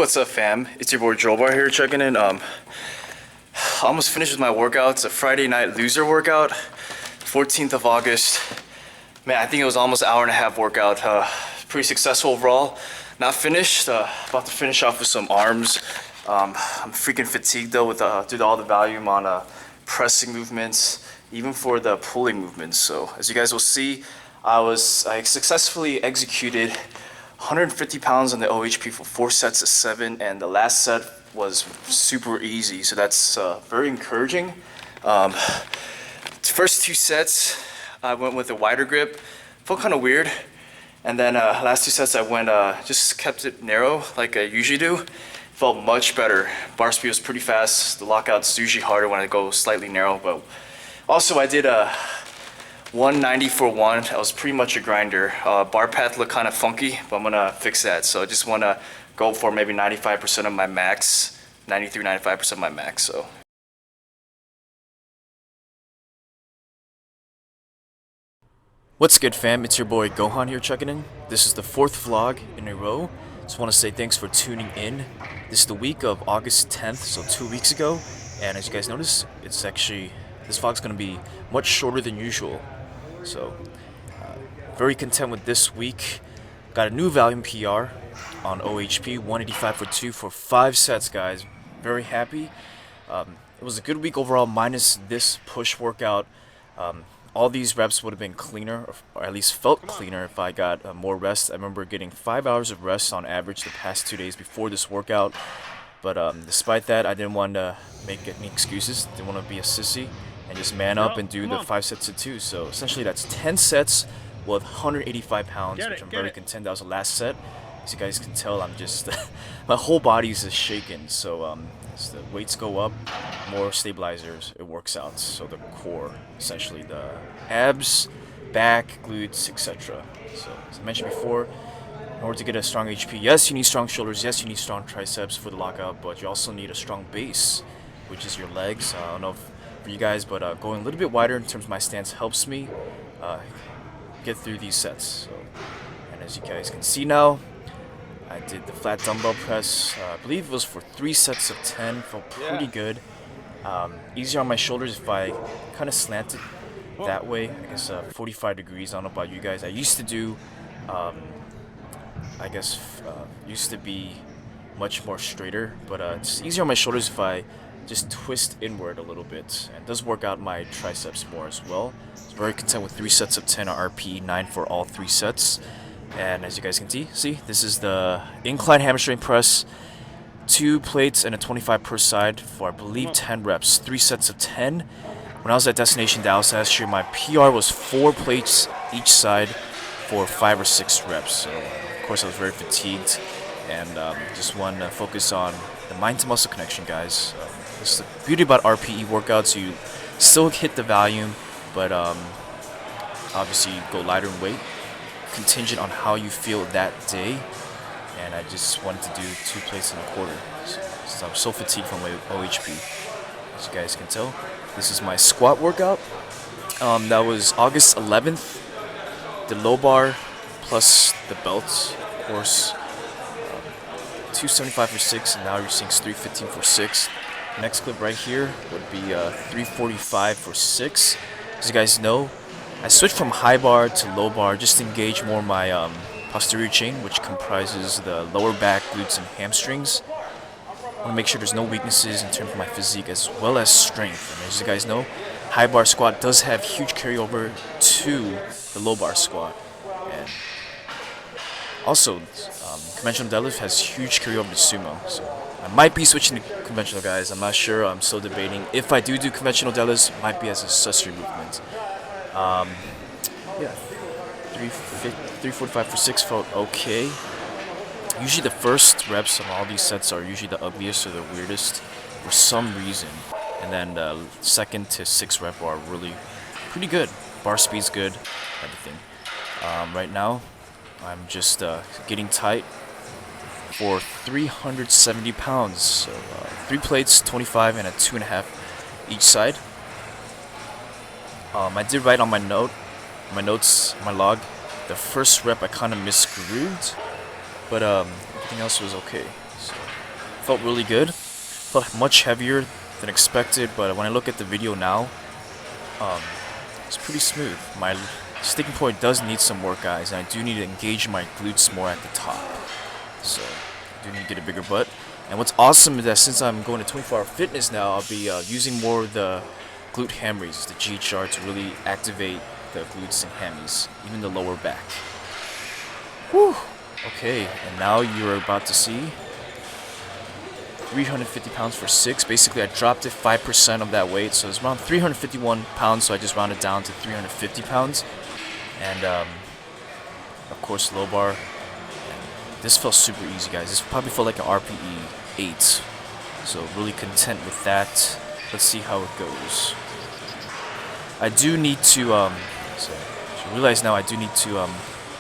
What's up, fam? It's your boy Jobar here checking in. Almost finished with my workout. It's a Friday night loser workout, 14th of August. Man, I think it was almost an hour and a half workout. Pretty successful overall. Not finished. About to finish off with some arms. I'm freaking fatigued though with due to all the volume on pressing movements, even for the pulling movements. So as you guys will see, I successfully executed 150 pounds on the OHP for 4 sets of 7, and the last set was super easy, so that's very encouraging. First 2 sets I went with a wider grip, felt kind of weird, and then last 2 sets I went just kept it narrow like I usually do. Felt much better. Bar speed was pretty fast. The lockout's usually harder when I go slightly narrow, but also I did a 190 for 1. That was pretty much a grinder. Bar path looked kind of funky, but I'm gonna fix that. So I just wanna go for maybe 95% of my max, 93-95% of my max. So. What's good, fam? It's your boy Gohan here checking in. This is the 4th vlog in a row. Just want to say thanks for tuning in. This is the week of August 10th, so 2 weeks ago. And as you guys notice, it's actually, this vlog's gonna be much shorter than usual. So, very content with this week. Got a new volume PR on OHP 185x2 for 5 sets, guys. Very happy. It was a good week overall, minus this push workout. All these reps would have been cleaner, or at least felt cleaner if I got more rest. I remember getting 5 hours of rest on average the past 2 days before this workout. But despite that, I didn't want to make any excuses. Didn't want to be a sissy and just man up and do the 5 sets of 2. So essentially that's 10 sets with 185 pounds, which I'm very content. That was the last set. As you guys can tell, I'm just, my whole body is shaking. So as the weights go up, more stabilizers, it works out. So the core, essentially the abs, back, glutes, etc. So as I mentioned before, in order to get a strong HP, yes, you need strong shoulders, yes, you need strong triceps for the lockout, but you also need a strong base, which is your legs. I don't know if for you guys, but going a little bit wider in terms of my stance helps me get through these sets. So, and as you guys can see now, I did the flat dumbbell press. I believe it was for 3 sets of 10. Felt pretty good. Easier on my shoulders if I kind of slanted that way. I guess 45 degrees. I don't know about you guys. I used to do, used to be much more straighter, but it's easier on my shoulders if I just twist inward a little bit. And it does work out my triceps more as well. I was very content with 3 sets of 10 on RPE, 9 for all 3 sets. And as you guys can see, this is the incline hamstring press. 2 plates and a 25 per side for, I believe, 10 reps. 3 sets of 10. When I was at Destination Dallas last year, my PR was 4 plates each side for 5 or 6 reps. So, of course, I was very fatigued and just wanted to focus on the mind-to-muscle connection, guys. This is the beauty about RPE workouts. You still hit the volume, but obviously you go lighter in weight, contingent on how you feel that day. And I just wanted to do 2 plates and a quarter. So I'm so fatigued from my OHP. As you guys can tell, this is my squat workout. That was August 11th. The low bar plus the belts, of course. 275 for 6, and now you're seeing 315 for 6. Next clip right here would be 345 for 6. As you guys know, I switched from high bar to low bar just to engage more my posterior chain, which comprises the lower back, glutes, and hamstrings. I want to make sure there's no weaknesses in terms of my physique as well as strength. And as you guys know, high bar squat does have huge carryover to the low bar squat. And also, conventional deadlift has huge carryover to sumo. So I might be switching to conventional, guys. I'm not sure. I'm still debating. If I do conventional deadlifts, it might be as an accessory movement. Yeah, 345 for 6 felt okay. Usually the first reps on all these sets are usually the ugliest or the weirdest for some reason. And then the 2nd to 6th rep are really pretty good. Bar speed's good, everything. Right now, I'm just getting tight for 370 pounds. So 3 plates, 25, and a 2.5 each side. I did write on my notes, my log, the first rep I kind of misgrooved, but everything else was okay. So felt really good. Felt much heavier than expected, but when I look at the video now, it's pretty smooth. My sticking point does need some work, guys, and I do need to engage my glutes more at the top. So I do need to get a bigger butt. And what's awesome is that since I'm going to 24-hour fitness now, I'll be using more of the glute ham raises, the GHR, to really activate the glutes and hammies, even the lower back. Whew. Okay, and now you're about to see 350 pounds for 6. Basically, I dropped it 5% of that weight, so it's around 351 pounds, so I just rounded down to 350 pounds. And, of course, low bar. This felt super easy, guys. This probably felt like an RPE 8. So, really content with that. Let's see how it goes. I do need to, so realize now I do need to,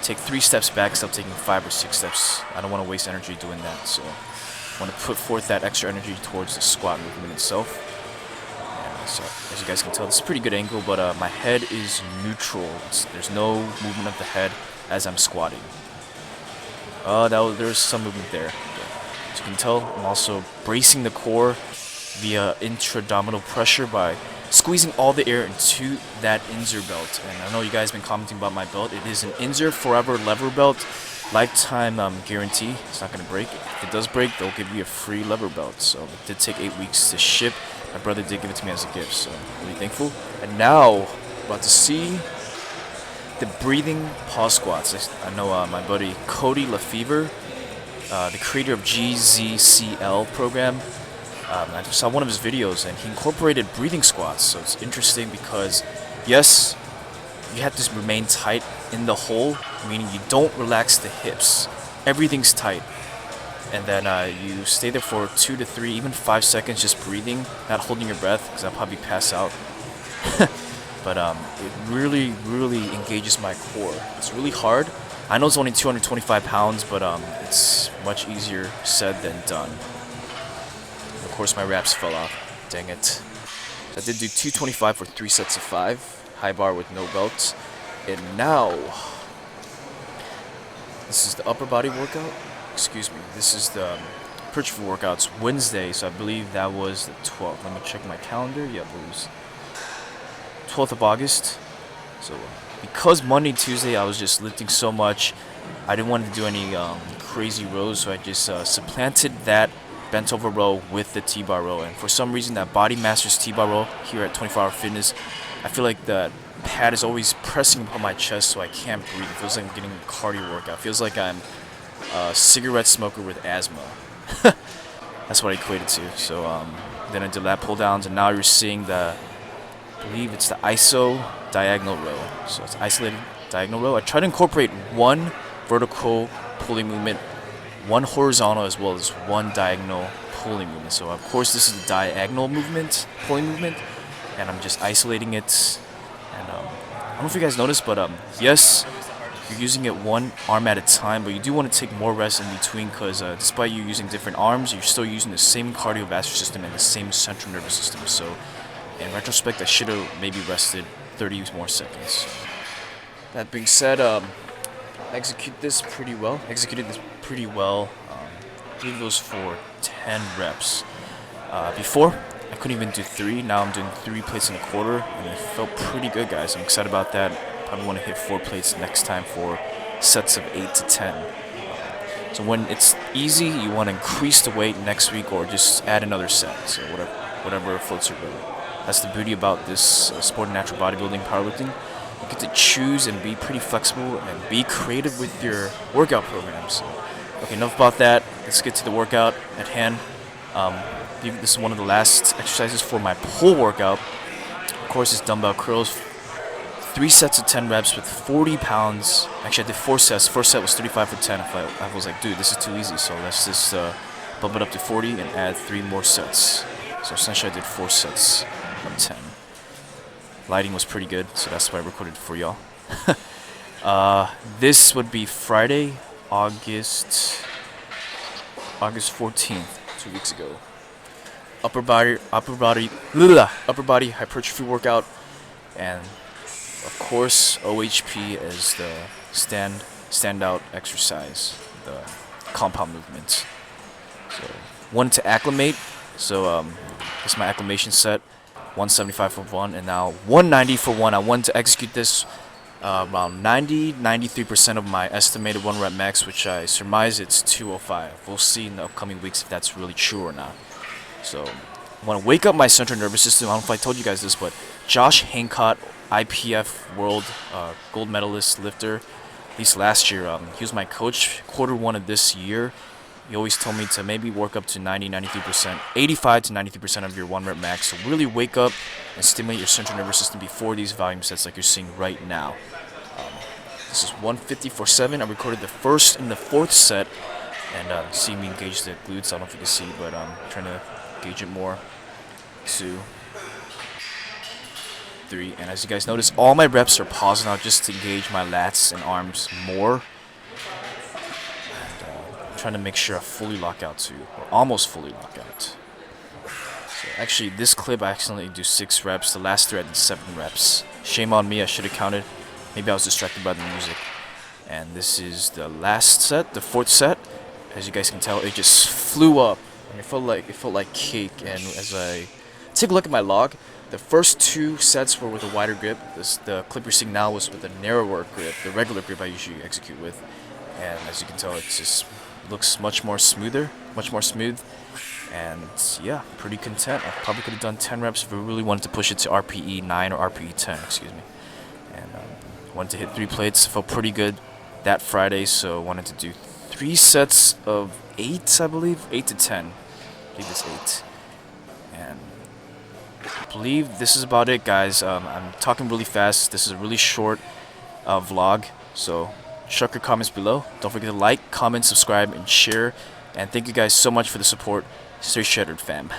take 3 steps back instead of taking 5 or 6 steps. I don't want to waste energy doing that, so I want to put forth that extra energy towards the squat movement itself. And so, as you guys can tell, this is a pretty good angle, but my head is neutral. There's no movement of the head as I'm squatting. There's some movement there. As you can tell, I'm also bracing the core via intra-abdominal pressure by squeezing all the air into that Inzer belt. And I know you guys have been commenting about my belt. It is an Inzer Forever lever belt, lifetime guarantee. It's not going to break. If it does break, they'll give you a free lever belt. So it did take 8 weeks to ship. My brother did give it to me as a gift, so I'm really thankful. And now, about to see the breathing pause squats. I know my buddy Cody Lefevre, the creator of GZCL program, I saw one of his videos and he incorporated breathing squats. So it's interesting because, yes, you have to remain tight in the hole, meaning you don't relax the hips. Everything's tight. And then you stay there for 2 to 3, even 5 seconds just breathing, not holding your breath, because I'll probably pass out. But it really, really engages my core. It's really hard. I know it's only 225 pounds, but it's much easier said than done. Of course, my wraps fell off. Dang it. So I did do 225 for 3 sets of 5. High bar with no belts. And now, this is the upper body workout. Excuse me. This is the hypertrophy workouts Wednesday, so I believe that was the 12th. Let me check my calendar. Yep, it was 12th of August. So because Monday, Tuesday, I was just lifting so much, I didn't want to do any crazy rows, so I just supplanted that bent over row with the T-bar row. And for some reason, that Body Masters T-bar row here at 24-hour fitness, I feel like the pad is always pressing upon my chest, so I can't breathe. It feels like I'm getting a cardio workout. It feels like I'm a cigarette smoker with asthma. That's what I equated to. So then I did lat pull downs, and now you're seeing the, I believe it's the ISO diagonal row. So it's isolated diagonal row. I try to incorporate one vertical pulling movement, one horizontal, as well as one diagonal pulling movement. So of course this is the diagonal movement, pulling movement, and I'm just isolating it. And I don't know if you guys noticed, but yes, you're using it one arm at a time, but you do want to take more rest in between, because despite you using different arms, you're still using the same cardiovascular system and the same central nervous system. So in retrospect, I should have maybe rested 30 more seconds. That being said, executed this pretty well. I believe it was for 10 reps. Before, I couldn't even do 3. Now I'm doing 3 plates and a quarter, and it felt pretty good, guys. I'm excited about that. Probably want to hit 4 plates next time for sets of 8 to 10. So when it's easy, you want to increase the weight next week or just add another set. So whatever floats your boat. That's the beauty about this sport of natural bodybuilding, powerlifting. You get to choose and be pretty flexible and be creative with your workout programs. Okay, enough about that. Let's get to the workout at hand. This is one of the last exercises for my pull workout. Of course, it's dumbbell curls. 3 sets of 10 reps with 40 pounds. Actually, I did 4 sets. First set was 35 for 10. I was like, dude, this is too easy. So let's just bump it up to 40 and add 3 more sets. So essentially, I did 4 sets of 10. Lighting was pretty good, so that's why I recorded it for y'all. This would be Friday, August 14th, 2 weeks ago. Upper body hypertrophy workout, and of course OHP is the standout exercise, the compound movement. So wanted to acclimate, so this is my acclimation set, 175 for one, and now 190 for one. I wanted to execute this around 93% of my estimated 1 rep max, which I surmise it's 205. We'll see in the upcoming weeks if that's really true or not. So I want to wake up my central nervous system. I don't know if I told you guys this, but Josh Hancock, IPF World gold medalist lifter, at least last year, he was my coach Q1 of this year. He always told me to maybe work up to 93%, 85 to 93% of your 1 rep max. So really wake up and stimulate your central nervous system before these volume sets like you're seeing right now. This is 150 for 7. I recorded the first and the fourth set, and see me engage the glutes. I don't know if you can see, but I'm trying to gauge it more. 2, 3, and as you guys notice, all my reps are pausing out just to engage my lats and arms more. Trying to make sure I fully lock out too, or almost fully lock out. So actually, this clip I accidentally do 6 reps. The last 3 I did 7 reps. Shame on me. I should have counted. Maybe I was distracted by the music. And this is the last set, the 4th set. As you guys can tell, it just flew up, and it felt like cake. And as I take a look at my log, the first 2 sets were with a wider grip. The clip you're seeing now was with a narrower grip, the regular grip I usually execute with. And as you can tell, it's just looks much more smooth, and yeah, pretty content. I probably could have done 10 reps if I really wanted to push it to RPE 9 or RPE 10, excuse me. And wanted to hit 3 plates. Felt pretty good that Friday, so wanted to do 3 sets of 8, I believe, 8 to 10. I believe it's 8. And I believe this is about it, guys. I'm talking really fast. This is a really short vlog, so chuck your comments below. Don't forget to like, comment, subscribe, and share. And thank you guys so much for the support. Stay shredded, fam.